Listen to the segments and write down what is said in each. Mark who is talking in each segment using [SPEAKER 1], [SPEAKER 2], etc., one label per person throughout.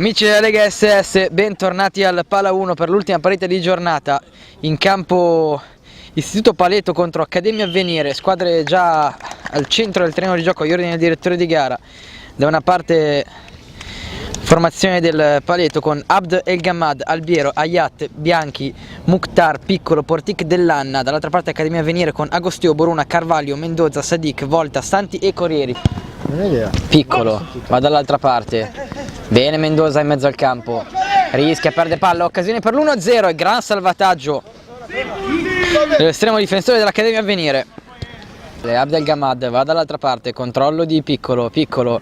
[SPEAKER 1] Amici della Lega SS, bentornati al Pala 1 per l'ultima partita di giornata. In campo Istituto Paleto contro Accademia Avvenire, squadre già al centro del terreno di gioco agli ordini del direttore di gara. Da una parte formazione del Paleto con Abd El Gammad, Albiero, Ayat, Bianchi, Mukhtar, Piccolo, Portic Dell'Anna. Dall'altra parte Accademia Avvenire con Agostio, Boruna, Carvalho, Mendoza, Sadiq, Volta, Stanti e Corrieri. Piccolo va dall'altra parte, bene Mendoza in mezzo al campo, rischia, perde palla, occasione per l'1-0 e gran salvataggio dell'estremo difensore dell'Accademia Avvenire. Abd El Gammad va dall'altra parte, controllo di Piccolo, Piccolo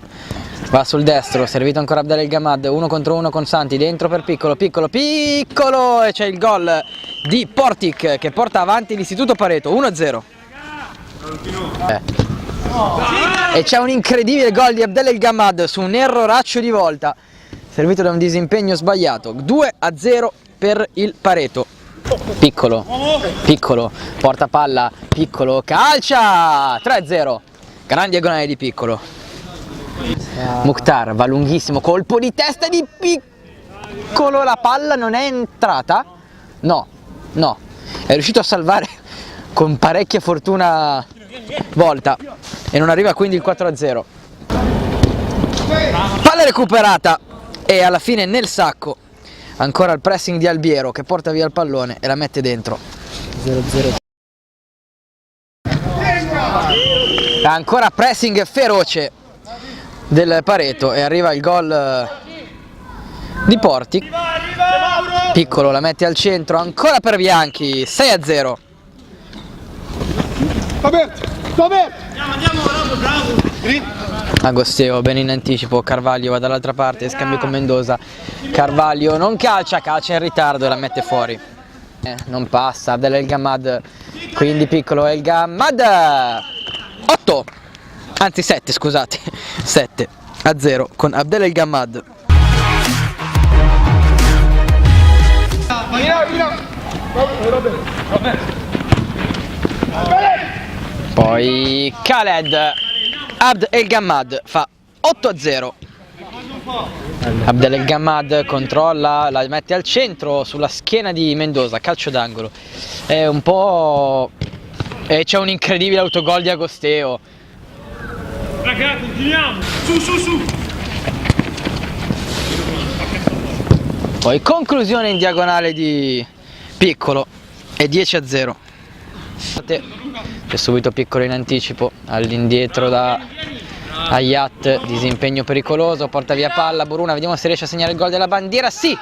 [SPEAKER 1] va sul destro, servito ancora Abd El Gammad, 1 contro 1 con Santi, dentro per Piccolo, Piccolo, Piccolo, e c'è il gol di Portic che porta avanti l'Istituto Paleto, 1-0. E c'è un incredibile gol di Abd El Gammad su un erroraccio di Volta, servito da un disimpegno sbagliato. 2-0 per il Paleto. Piccolo, Piccolo, porta palla, Piccolo, calcia, 3-0. Gran diagonale di Piccolo. Mukhtar va lunghissimo, colpo di testa di Piccolo, la palla non è entrata? No, è riuscito a salvare con parecchia fortuna Volta e non arriva quindi il 4-0. Palla recuperata e alla fine nel sacco ancora il pressing di Albiero che porta via il pallone e la mette dentro. 0-0. Ancora pressing feroce del Paleto e arriva il gol di Portic. Piccolo la mette al centro ancora per Bianchi, 6-0.
[SPEAKER 2] Andiamo, bravo.
[SPEAKER 1] Agosteo bene in anticipo, Carvalho va dall'altra parte, scambio con Mendoza, Carvalho non calcia in ritardo e la mette fuori. Non passa, Abd El Gammad, quindi Piccolo El Gammad, 8, anzi 7 scusate, 7-0 con Abd El Gammad. Poi Khaled, Abd El Gammad fa 8-0. Abd El Gammad controlla, la mette al centro sulla schiena di Mendoza, calcio d'angolo. È un po'... e c'è un incredibile autogol di Agosteo.
[SPEAKER 2] Raga, continuiamo. Su.
[SPEAKER 1] Poi conclusione in diagonale di Piccolo e 10-0. C'è subito Piccolo in anticipo, all'indietro da Ayat, disimpegno pericoloso, porta via palla, Boruna, vediamo se riesce a segnare il gol della bandiera, sì!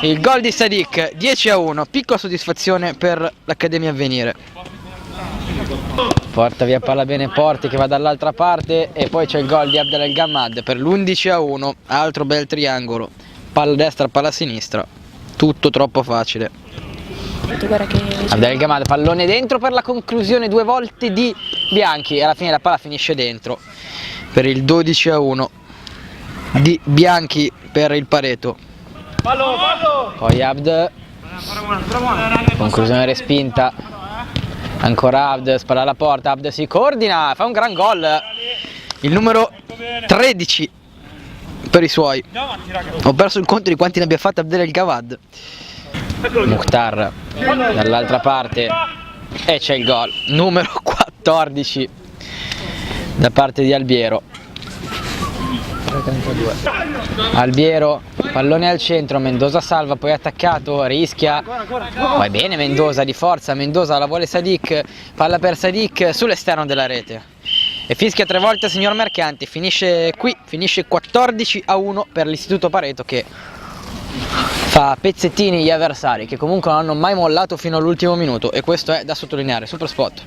[SPEAKER 1] Il gol di Sadiq, 10-1, piccola soddisfazione per l'Accademia Avvenire. Porta via palla bene Porti che va dall'altra parte e poi c'è il gol di Abd El Gammad per l'11-1, altro bel triangolo, palla destra, palla sinistra, tutto troppo facile. Abd El Gammad, pallone dentro per la conclusione 2 volte di Bianchi e alla fine la palla finisce dentro per il 12-1 di Bianchi per il Paleto. Poi Abd, conclusione respinta, ancora Abd, spalla alla porta, Abd si coordina, fa un gran gol, il numero 13 per i suoi. Ho perso il conto di quanti ne abbia fatto Abd El Gammad. Mukhtar dall'altra parte e c'è il gol numero 14 da parte di Albiero. Albiero, pallone al centro, Mendoza salva, poi attaccato, rischia, poi bene Mendoza di forza, Mendoza la vuole Sadiq, palla per Sadiq sull'esterno della rete e fischia 3 volte signor Mercanti, finisce qui, finisce 14-1 per l'Istituto Paleto che fa pezzettini gli avversari che comunque non hanno mai mollato fino all'ultimo minuto e questo è da sottolineare. Super spot.